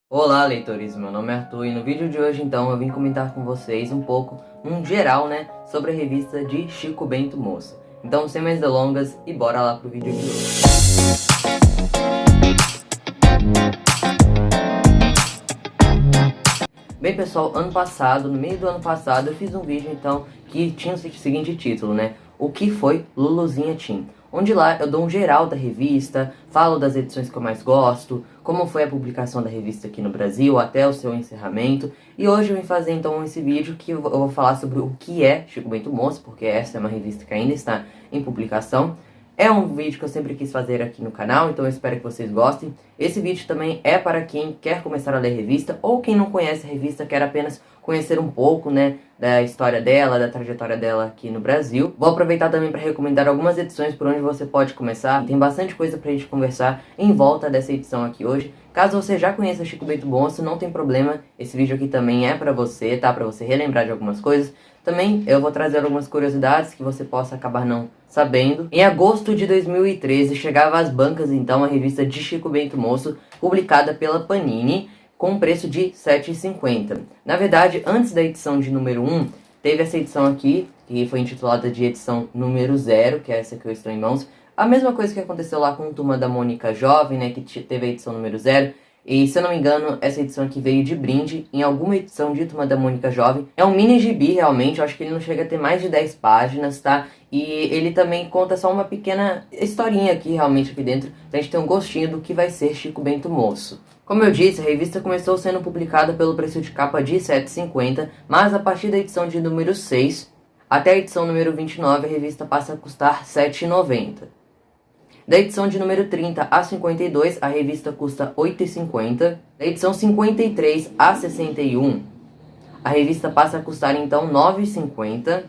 Olá, leitores, meu nome é Arthur e no vídeo de hoje então eu vim comentar com vocês um pouco, num geral, sobre a revista de Chico Bento Moço. Então, sem mais delongas, e bora lá pro vídeo de hoje. Bem, pessoal, no meio do ano passado, eu fiz um vídeo então que tinha o seguinte título, O que foi Luluzinha Teen? Onde lá eu dou um geral da revista, falo das edições que eu mais gosto, como foi a publicação da revista aqui no Brasil até o seu encerramento. E hoje eu vim fazer então esse vídeo que eu vou falar sobre o que é Chico Bento Moço, porque essa é uma revista que ainda está em publicação. É um vídeo que eu sempre quis fazer aqui no canal, então eu espero que vocês gostem. Esse vídeo também é para quem quer começar a ler revista, ou quem não conhece a revista, quer apenas conhecer um pouco, da história dela, da trajetória dela aqui no Brasil. Vou aproveitar também para recomendar algumas edições por onde você pode começar. Tem bastante coisa pra gente conversar em volta dessa edição aqui hoje. Caso você já conheça Chico Bento Moço, não tem problema, esse vídeo aqui também é pra você, tá? Pra você relembrar de algumas coisas. Também eu vou trazer algumas curiosidades que você possa acabar não sabendo. Em agosto de 2013 chegava às bancas então a revista de Chico Bento Moço, publicada pela Panini, com um preço de R$ 7,50. Na verdade, antes da edição de número 1, teve essa edição aqui, que foi intitulada de edição número 0, que é essa que eu estou em mãos. A mesma coisa que aconteceu lá com a Turma da Mônica Jovem, que teve a edição número 0. E, se eu não me engano, essa edição aqui veio de brinde em alguma edição de Turma da Mônica Jovem. É um mini gibi, realmente, eu acho que ele não chega a ter mais de 10 páginas, tá? E ele também conta só uma pequena historinha aqui, realmente, aqui dentro, pra gente ter um gostinho do que vai ser Chico Bento Moço. Como eu disse, a revista começou sendo publicada pelo preço de capa de R$ 7,50, mas a partir da edição de número 6 até a edição número 29, a revista passa a custar R$ 7,90. Da edição de número 30 a 52, a revista custa R$ 8,50. Da edição 53 a 61, a revista passa a custar então R$ 9,50.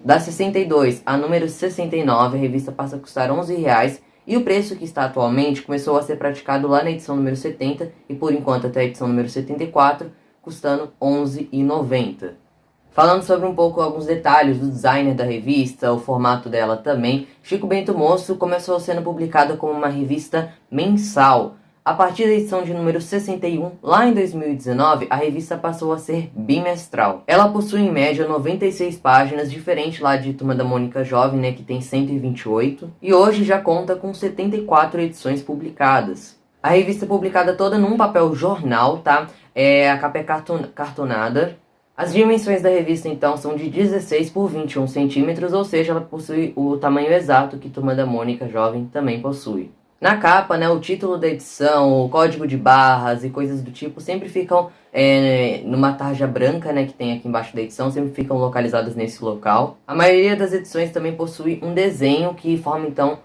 Da 62 a número 69, a revista passa a custar R$ 11,00. E o preço que está atualmente começou a ser praticado lá na edição número 70 e por enquanto até a edição número 74, custando R$ 11,90. Falando sobre um pouco alguns detalhes do designer da revista, o formato dela também, Chico Bento Moço começou sendo publicada como uma revista mensal. A partir da edição de número 61, lá em 2019, a revista passou a ser bimestral. Ela possui em média 96 páginas, diferente lá de Turma da Mônica Jovem, que tem 128, e hoje já conta com 74 edições publicadas. A revista é publicada toda num papel jornal, tá? A capa é cartonada. As dimensões da revista, então, são de 16 por 21 centímetros, ou seja, ela possui o tamanho exato que Turma da Mônica Jovem também possui. Na capa, o título da edição, o código de barras e coisas do tipo sempre ficam numa tarja branca, que tem aqui embaixo da edição, sempre ficam localizadas nesse local. A maioria das edições também possui um desenho que forma, então,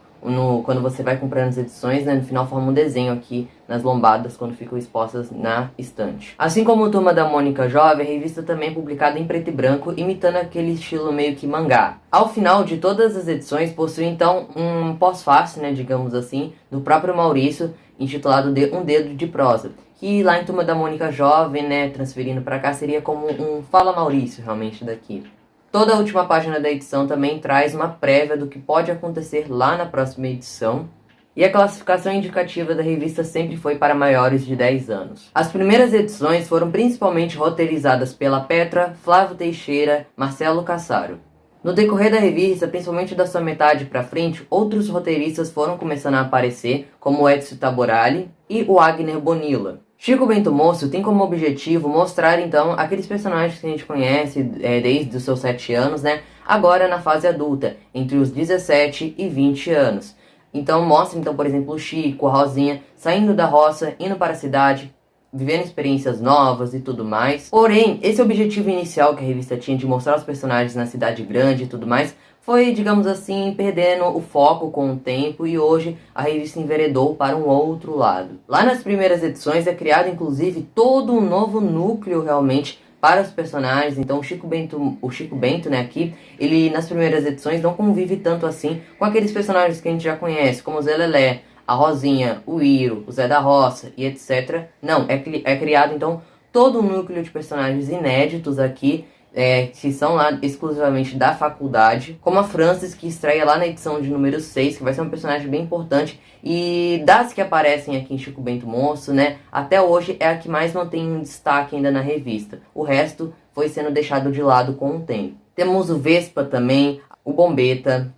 quando você vai comprando as edições, no final forma um desenho aqui nas lombadas quando ficam expostas na estante. Assim como o Turma da Mônica Jovem, a revista também é publicada em preto e branco, imitando aquele estilo meio que mangá. Ao final de todas as edições possui então um pós-fácil, digamos assim, do próprio Maurício, intitulado de Um Dedo de Prosa, que lá em Turma da Mônica Jovem, transferindo para cá, seria como um Fala Maurício, realmente, daqui. Toda a última página da edição também traz uma prévia do que pode acontecer lá na próxima edição. E a classificação indicativa da revista sempre foi para maiores de 10 anos. As primeiras edições foram principalmente roteirizadas pela Petra, Flávio Teixeira, Marcelo Cassaro. No decorrer da revista, principalmente da sua metade para frente, outros roteiristas foram começando a aparecer, como o Edson Taborali e o Agner Bonilla. Chico Bento Moço tem como objetivo mostrar, então, aqueles personagens que a gente conhece desde os seus 7 anos, agora na fase adulta, entre os 17 e 20 anos. Então mostra, então, por exemplo, o Chico, a Rosinha, saindo da roça, indo para a cidade, vivendo experiências novas e tudo mais. Porém, esse objetivo inicial que a revista tinha de mostrar os personagens na cidade grande e tudo mais, foi, digamos assim, perdendo o foco com o tempo e hoje a revista enveredou para um outro lado. Lá nas primeiras edições é criado, inclusive, todo um novo núcleo realmente para os personagens. Então o Chico Bento, aqui, ele nas primeiras edições não convive tanto assim com aqueles personagens que a gente já conhece, como o Zé Lelé, a Rosinha, o Iro, o Zé da Roça e etc. Não, é criado então todo um núcleo de personagens inéditos aqui, que são lá exclusivamente da faculdade, como a Frances, que estreia lá na edição de número 6, que vai ser um personagem bem importante, e das que aparecem aqui em Chico Bento Monstro, né, até hoje é a que mais mantém um destaque ainda na revista. O resto foi sendo deixado de lado com o tempo. Temos o Vespa também, o Bombeta,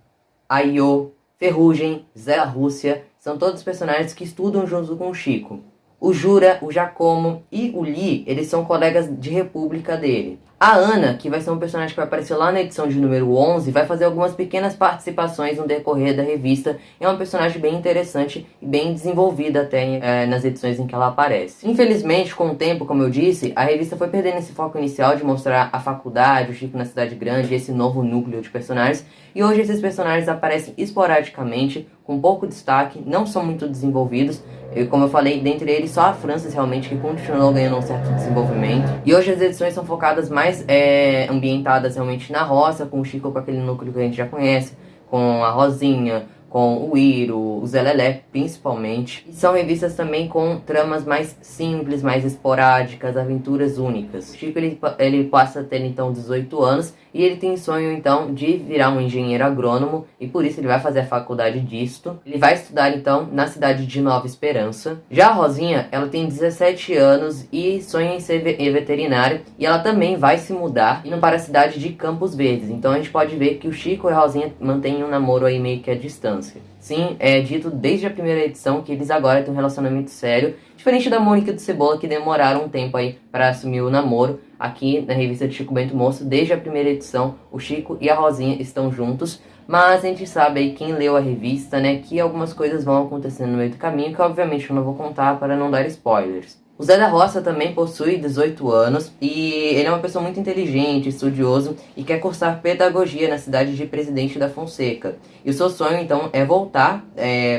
a Io, Ferrugem, Zé a Rússia, são todos personagens que estudam junto com o Chico. O Jura, o Giacomo e o Lee, eles são colegas de república dele. A Ana, que vai ser um personagem que vai aparecer lá na edição de número 11, vai fazer algumas pequenas participações no decorrer da revista. É uma personagem bem interessante e bem desenvolvida até nas edições em que ela aparece. Infelizmente, com o tempo, como eu disse, a revista foi perdendo esse foco inicial de mostrar a faculdade, o Chico na cidade grande, esse novo núcleo de personagens. E hoje esses personagens aparecem esporadicamente, com pouco destaque, não são muito desenvolvidos. Como eu falei, dentre eles só a Frances realmente que continuou ganhando um certo desenvolvimento. E hoje as edições são focadas mais ambientadas realmente na roça, com o Chico com aquele núcleo que a gente já conhece, com a Rosinha, com o Iro, o Zé Lelé, principalmente. E são revistas também com tramas mais simples, mais esporádicas, aventuras únicas. O Chico ele passa a ter então 18 anos e ele tem sonho então de virar um engenheiro agrônomo e por isso ele vai fazer a faculdade disto. Ele vai estudar então na cidade de Nova Esperança. Já a Rosinha, ela tem 17 anos e sonha em ser veterinária e ela também vai se mudar indo para a cidade de Campos Verdes. Então a gente pode ver que o Chico e a Rosinha mantêm um namoro aí meio que à distância. Sim, é dito desde a primeira edição que eles agora têm um relacionamento sério, diferente da Mônica e do Cebola, que demoraram um tempo aí para assumir o namoro. Aqui na revista de Chico Bento Monstro, desde a primeira edição, o Chico e a Rosinha estão juntos, mas a gente sabe aí, quem leu a revista, né, que algumas coisas vão acontecendo no meio do caminho, que obviamente eu não vou contar para não dar spoilers. O Zé da Roça também possui 18 anos e ele é uma pessoa muito inteligente, estudioso e quer cursar pedagogia na cidade de Presidente da Fonseca. E o seu sonho então é voltar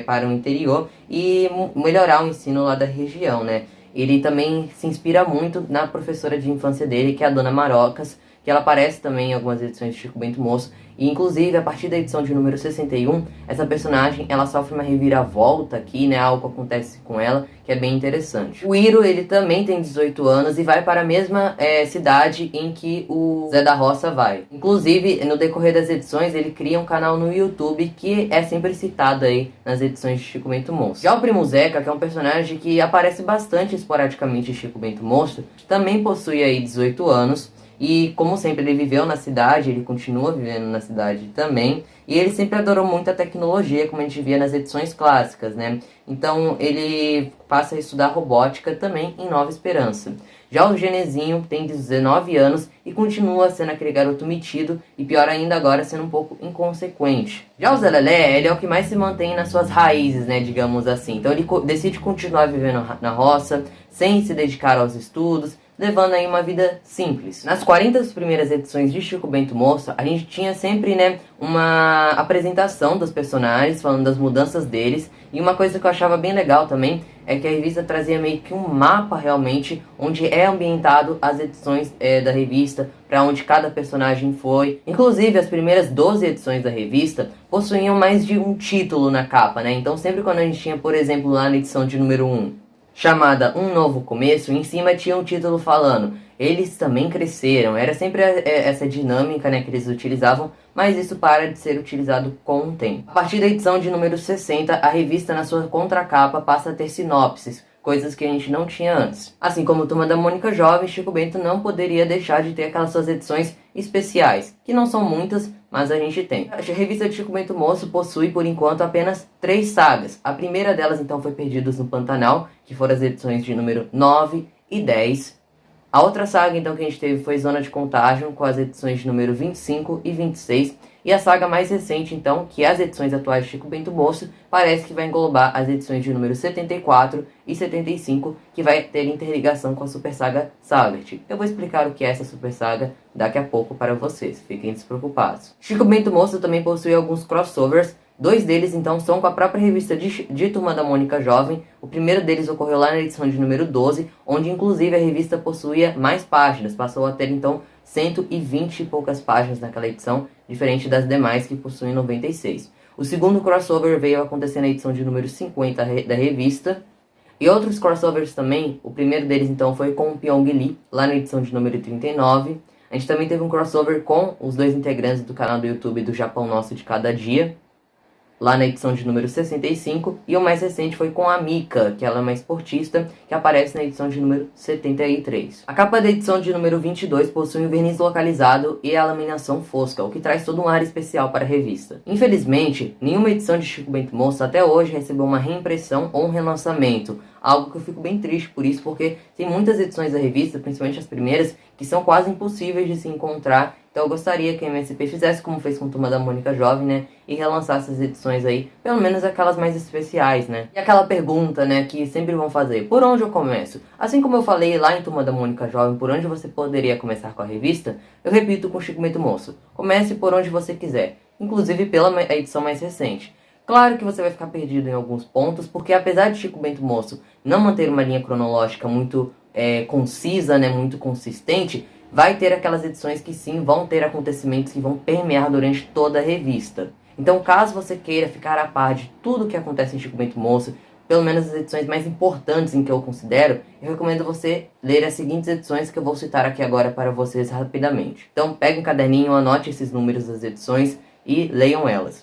para o interior e melhorar o ensino lá da região, né? Ele também se inspira muito na professora de infância dele, que é a Dona Marocas, que ela aparece também em algumas edições de Chico Bento Monstro. E inclusive, a partir da edição de número 61, essa personagem, ela sofre uma reviravolta aqui, né? Algo acontece com ela, que é bem interessante. O Iro, ele também tem 18 anos e vai para a mesma cidade em que o Zé da Roça vai. Inclusive, no decorrer das edições, ele cria um canal no YouTube que é sempre citado aí nas edições de Chico Bento Monstro. Já o Primo Zeca, que é um personagem que aparece bastante esporadicamente em Chico Bento Monstro, também possui aí 18 anos. E como sempre ele viveu na cidade, ele continua vivendo na cidade também. E ele sempre adorou muito a tecnologia, como a gente via nas edições clássicas, né? Então ele passa a estudar robótica também em Nova Esperança. Já o Genezinho tem 19 anos e continua sendo aquele garoto metido e pior ainda agora sendo um pouco inconsequente. Já o Zé Lelé, ele é o que mais se mantém nas suas raízes, né, digamos assim. Então ele decide continuar vivendo na roça, sem se dedicar aos estudos, levando aí uma vida simples. Nas 40 primeiras edições de Chico Bento Monstro, a gente tinha sempre, né, uma apresentação dos personagens, falando das mudanças deles. E uma coisa que eu achava bem legal também é que a revista trazia meio que um mapa realmente, onde é ambientado as edições da revista, para onde cada personagem foi. Inclusive, as primeiras 12 edições da revista possuíam mais de um título na capa, né? Então sempre quando a gente tinha, por exemplo, lá na edição de número 1, chamada Um Novo Começo, em cima tinha um título falando eles também cresceram. Era sempre essa dinâmica, né, que eles utilizavam, mas isso para de ser utilizado com o tempo. A partir da edição de número 60, a revista na sua contracapa passa a ter sinopses, coisas que a gente não tinha antes. Assim como Turma da Mônica Jovem, Chico Bento não poderia deixar de ter aquelas suas edições especiais, que não são muitas, mas a gente tem. A revista de Chico Bento Monstro possui, por enquanto, apenas 3 sagas. A primeira delas, então, foi Perdidos no Pantanal, que foram as edições de número 9 e 10. A outra saga, então, que a gente teve foi Zona de Contágio, com as edições de número 25 e 26. E a saga mais recente, então, que é as edições atuais de Chico Bento Monstro, parece que vai englobar as edições de número 74 e 75, que vai ter interligação com a Super Saga Sabert. Eu vou explicar o que é essa Super Saga daqui a pouco para vocês, fiquem despreocupados. Chico Bento Monstro também possui alguns crossovers. 2 deles, então, são com a própria revista de Turma da Mônica Jovem. O primeiro deles ocorreu lá na edição de número 12, onde, inclusive, a revista possuía mais páginas. Passou a ter, então, 120 e poucas páginas naquela edição, diferente das demais que possuem 96. O segundo crossover veio acontecer na edição de número 50 da revista. E outros crossovers também. O primeiro deles, então, foi com o Pyong Lee, lá na edição de número 39. A gente também teve um crossover com os dois integrantes do canal do YouTube do Japão Nosso de Cada Dia, lá na edição de número 65, e o mais recente foi com a Mika, que ela é uma esportista, que aparece na edição de número 73. A capa da edição de número 22 possui um verniz localizado e a laminação fosca, o que traz todo um ar especial para a revista. Infelizmente, nenhuma edição de Chico Bento Moço até hoje recebeu uma reimpressão ou um relançamento, algo que eu fico bem triste por isso, porque tem muitas edições da revista, principalmente as primeiras, que são quase impossíveis de se encontrar. Então eu gostaria que a MSP fizesse como fez com a Turma da Mônica Jovem, né? E relançasse as edições aí, pelo menos aquelas mais especiais, né? E aquela pergunta, né, que sempre vão fazer: por onde eu começo? Assim como eu falei lá em Turma da Mônica Jovem, por onde você poderia começar com a revista, eu repito com Chico Bento Moço: comece por onde você quiser, inclusive pela edição mais recente. Claro que você vai ficar perdido em alguns pontos, porque apesar de Chico Bento Moço não manter uma linha cronológica muito concisa, né, muito consistente, vai ter aquelas edições que sim vão ter acontecimentos que vão permear durante toda a revista. Então, caso você queira ficar a par de tudo que acontece em Chico Bento Moço, pelo menos as edições mais importantes em que eu considero, eu recomendo você ler as seguintes edições que eu vou citar aqui agora para vocês rapidamente. Então, pegue um caderninho, anote esses números das edições e leiam elas.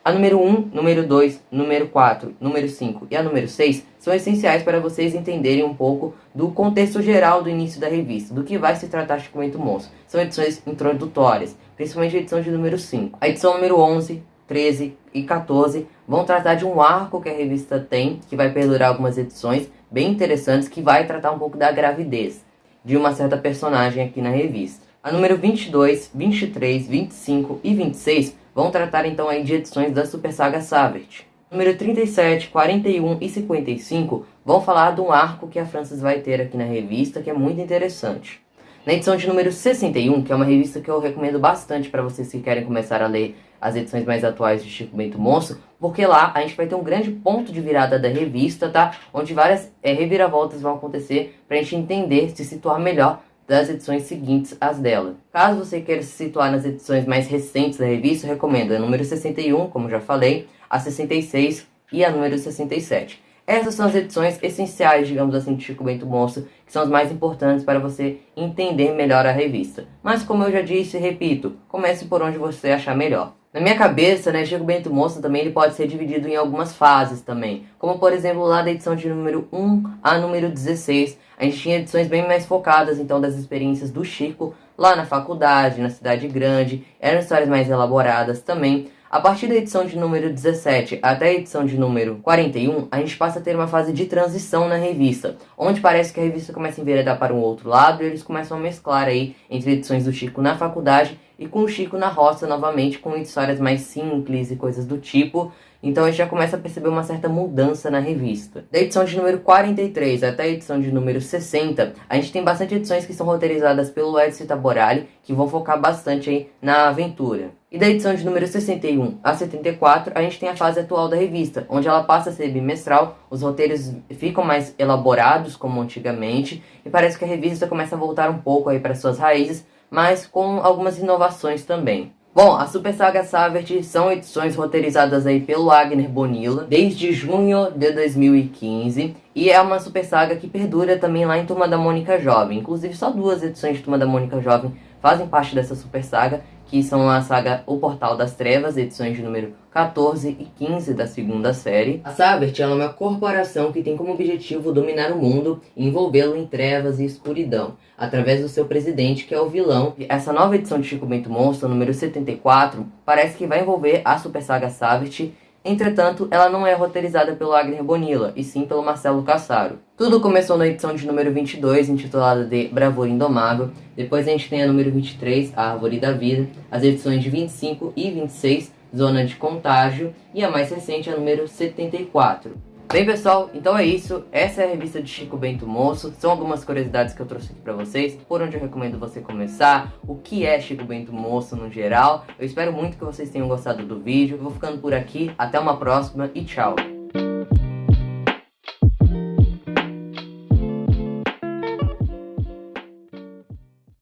A número 1, número 2, número 4, número 5 e a número 6 são essenciais para vocês entenderem um pouco do contexto geral do início da revista, do que vai se tratar Chico Bento Moço. São edições introdutórias, principalmente a edição de número 5. A edição número 11, 13 e 14 vão tratar de um arco que a revista tem, que vai perdurar algumas edições bem interessantes, que vai tratar um pouco da gravidez de uma certa personagem aqui na revista. A número 22, 23, 25 e 26 vão tratar então aí de edições da Super Saga Savert. Número 37, 41 e 55 vão falar de um arco que a Frances vai ter aqui na revista, que é muito interessante. Na edição de número 61, que é uma revista que eu recomendo bastante para vocês que querem começar a ler as edições mais atuais de Chico Bento Moço, porque lá a gente vai ter um grande ponto de virada da revista, tá? Onde várias reviravoltas vão acontecer para a gente entender, se situar melhor das edições seguintes às dela. Caso você queira se situar nas edições mais recentes da revista, eu recomendo a número 61, como já falei, a 66 e a número 67. Essas são as edições essenciais, digamos assim, de Chico Bento Moço, que são as mais importantes para você entender melhor a revista. Mas como eu já disse e repito, comece por onde você achar melhor. Na minha cabeça, né, Chico Bento Moço também ele pode ser dividido em algumas fases também. Como por exemplo lá da edição de número 1 a número 16, a gente tinha edições bem mais focadas então das experiências do Chico lá na faculdade, na cidade grande, eram histórias mais elaboradas também. A partir da edição de número 17 até a edição de número 41, a gente passa a ter uma fase de transição na revista, onde parece que a revista começa a enveredar para um outro lado e eles começam a mesclar aí entre edições do Chico na faculdade e com o Chico na roça novamente, com histórias mais simples e coisas do tipo. Então a gente já começa a perceber uma certa mudança na revista. Da edição de número 43 até a edição de número 60, a gente tem bastante edições que são roteirizadas pelo Edson Itaborali, que vão focar bastante aí na aventura. E da edição de número 61 a 74, a gente tem a fase atual da revista, onde ela passa a ser bimestral, os roteiros ficam mais elaborados como antigamente, e parece que a revista começa a voltar um pouco aí para suas raízes, mas com algumas inovações também. Bom, a Super Saga Savert são edições roteirizadas aí pelo Agner Bonilla desde junho de 2015 e é uma Super Saga que perdura também lá em Turma da Mônica Jovem. Inclusive só 2 edições de Turma da Mônica Jovem fazem parte dessa Super Saga, que são a saga O Portal das Trevas, edições de número 14 e 15 da segunda série. A Savert é uma corporação que tem como objetivo dominar o mundo e envolvê-lo em trevas e escuridão, através do seu presidente, que é o vilão. Essa nova edição de Chico Bento Monstro, número 74, parece que vai envolver a Super Saga Savert. Entretanto, ela não é roteirizada pelo Agner Bonilla, e sim pelo Marcelo Cassaro. Tudo começou na edição de número 22, intitulada de Bravura Indomável. Depois a gente tem a número 23, A Árvore da Vida, as edições de 25 e 26, Zona de Contágio, e a mais recente, a número 74. Bem, pessoal, então é isso. Essa é a revista de Chico Bento Moço. São algumas curiosidades que eu trouxe aqui pra vocês, por onde eu recomendo você começar, o que é Chico Bento Moço no geral. Eu espero muito que vocês tenham gostado do vídeo. Eu vou ficando por aqui, até uma próxima e tchau!